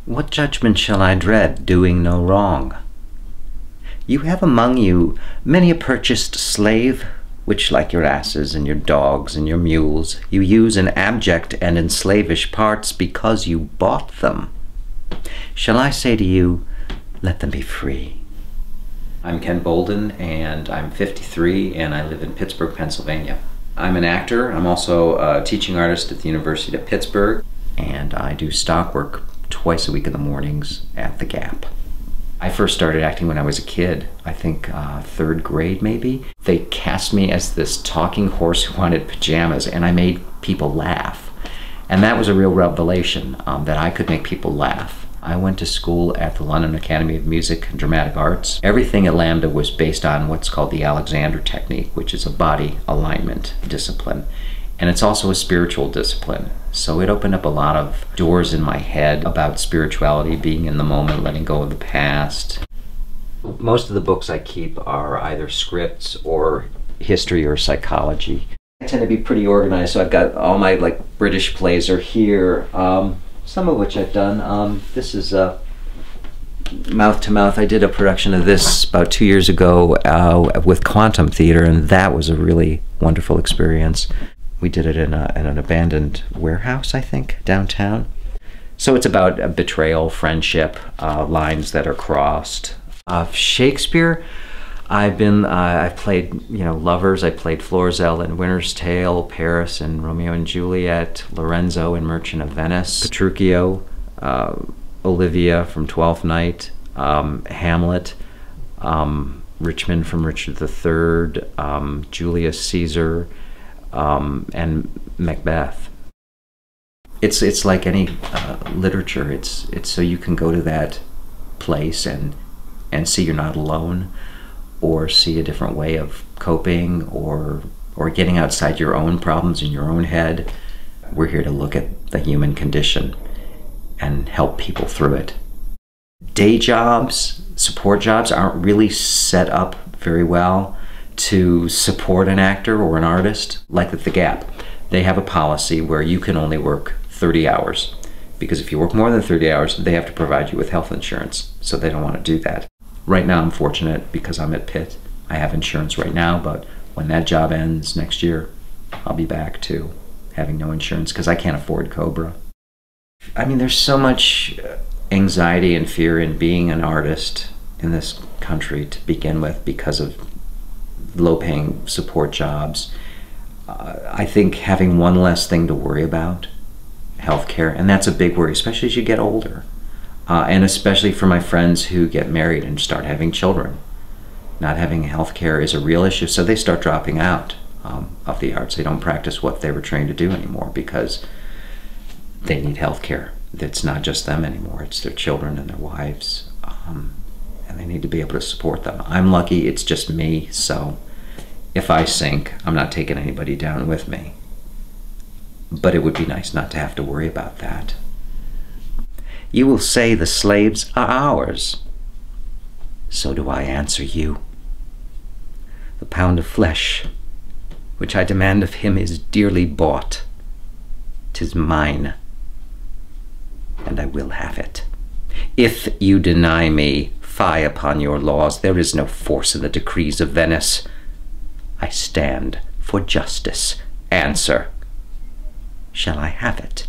What judgment shall I dread, doing no wrong? You have among you many a purchased slave, which, like your asses and your dogs and your mules, you use in abject and in slavish parts because you bought them. Shall I say to you, let them be free? I'm Ken Bolden, and I'm 53, and I live in Pittsburgh, Pennsylvania. I'm an actor. I'm also a teaching artist at the University of Pittsburgh, and I do stock work twice a week in the mornings at the Gap. I first started acting when I was a kid, I think third grade maybe. They cast me as this talking horse who wanted pajamas, and I made people laugh. And that was a real revelation, that I could make people laugh. I went to school at the London Academy of Music and Dramatic Arts. Everything at Lambda was based on what's called the Alexander Technique, which is a body alignment discipline. And it's also a spiritual discipline. So it opened up a lot of doors in my head about spirituality, being in the moment, letting go of the past. Most of the books I keep are either scripts or history or psychology. I tend to be pretty organized, so I've got all my British plays are here, some of which I've done. This is Mouth to Mouth. I did a production of this about 2 years ago with Quantum Theater, and that was a really wonderful experience. We did it in an abandoned warehouse, I think, downtown. So it's about betrayal, friendship, lines that are crossed. Shakespeare, I've played, lovers. I played Florizel in Winter's Tale, Paris in Romeo and Juliet, Lorenzo in Merchant of Venice, Petruchio, Olivia from Twelfth Night, Hamlet, Richmond from Richard III, Julius Caesar, and Macbeth. It's like any literature. It's so you can go to that place and see you're not alone, or see a different way of coping, or getting outside your own problems in your own head. We're here to look at the human condition and help people through it. Day jobs, support jobs aren't really set up very well to support an actor or an artist. Like at the Gap, they have a policy where you can only work 30 hours, because if you work more than 30 hours, they have to provide you with health insurance, so they don't want to do that. Right now I'm fortunate because I'm at Pitt. I have insurance right now, but when that job ends next year, I'll be back to having no insurance because I can't afford Cobra. I mean, there's so much anxiety and fear in being an artist in this country to begin with because of low-paying support jobs. I think having one less thing to worry about, healthcare, and that's a big worry, especially as you get older, and especially for my friends who get married and start having children. Not having healthcare is a real issue, so they start dropping out of the arts. They don't practice what they were trained to do anymore because they need healthcare. It's not just them anymore, it's their children and their wives. And they need to be able to support them. I'm lucky it's just me, so if I sink, I'm not taking anybody down with me. But it would be nice not to have to worry about that. You will say the slaves are ours. So do I answer you. The pound of flesh, which I demand of him, is dearly bought. 'Tis mine, and I will have it. If you deny me, fie upon your laws. There is no force in the decrees of Venice. I stand for justice. Answer. Shall I have it?